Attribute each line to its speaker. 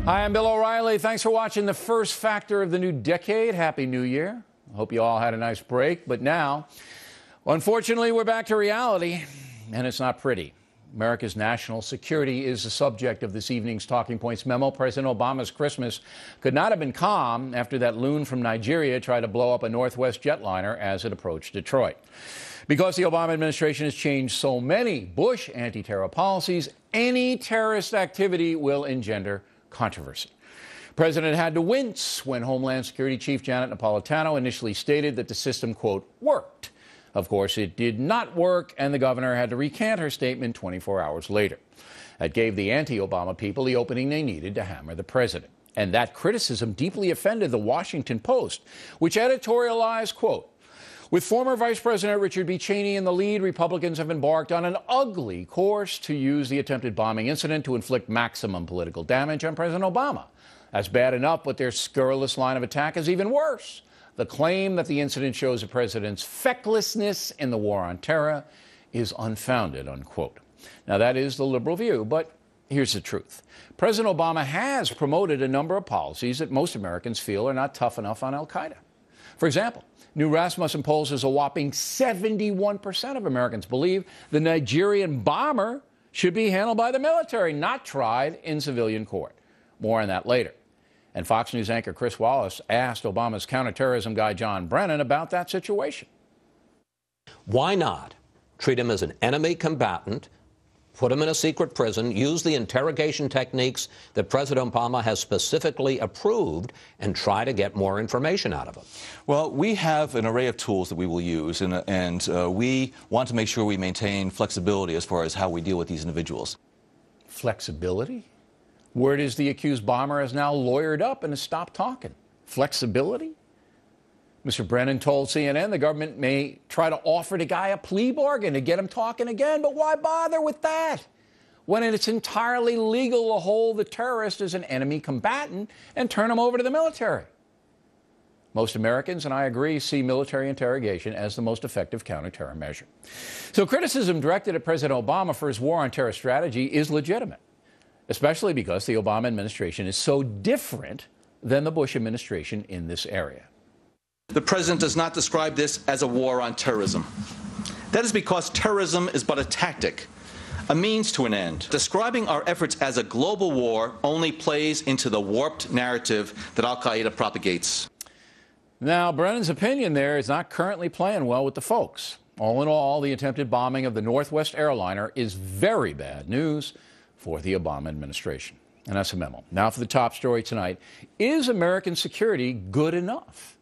Speaker 1: Hi, I'm Bill O'Reilly. Thanks for watching the first factor of the new decade. Happy New Year. I hope you all had a nice break. But now, unfortunately, we're back to reality, and it's not pretty. America's national security is the subject of this evening's Talking Points memo. President Obama's Christmas could not have been calm after that loon from Nigeria tried to blow up a Northwest jetliner as it approached Detroit. Because the Obama administration has changed so many Bush anti-terror policies, any terrorist activity will engender controversy. The president had to wince when Homeland Security Chief Janet Napolitano initially stated that the system, quote, worked. Of course, it did not work, and the governor had to recant her statement 24 hours later. That gave the anti-Obama people the opening they needed to hammer the president. And that criticism deeply offended the Washington Post, which editorialized, quote, with former Vice President Richard B. Cheney in the lead, Republicans have embarked on an ugly course to use the attempted bombing incident to inflict maximum political damage on President Obama. That's bad enough, but their scurrilous line of attack is even worse. The claim that the incident shows the president's fecklessness in the war on terror is unfounded, unquote. Now, that is the liberal view, but here's the truth. President Obama has promoted a number of policies that most Americans feel are not tough enough on al-Qaeda. For example, new Rasmussen polls as a whopping 71% of Americans believe the Nigerian bomber should be handled by the military, not tried in civilian court. More on that later. And Fox News anchor Chris Wallace asked Obama's counterterrorism guy John Brennan about that situation.
Speaker 2: Why not treat him as an enemy combatant, put him in a secret prison, use the interrogation techniques that President Obama has specifically approved, and try to get more information out of him?
Speaker 3: Well, we have an array of tools that we will use, and we want to make sure we maintain flexibility as far as how we deal with these individuals.
Speaker 1: Flexibility? Word is the accused bomber has now lawyered up and has stopped talking. Flexibility? Mr. Brennan told CNN the government may try to offer the guy a plea bargain to get him talking again, but why bother with that when it's entirely legal to hold the terrorist as an enemy combatant and turn him over to the military? Most Americans, and I agree, see military interrogation as the most effective counterterror measure. So criticism directed at President Obama for his war on terror strategy is legitimate, especially because the Obama administration is so different than the Bush administration in this area.
Speaker 4: The president does not describe this as a war on terrorism. That is because terrorism is but a tactic, a means to an end. Describing our efforts as a global war only plays into the warped narrative that al-Qaeda propagates.
Speaker 1: Now, Brennan's opinion there is not currently playing well with the folks. All in all, the attempted bombing of the Northwest airliner is very bad news for the Obama administration. And that's a memo. Now for the top story tonight. Is American security good enough?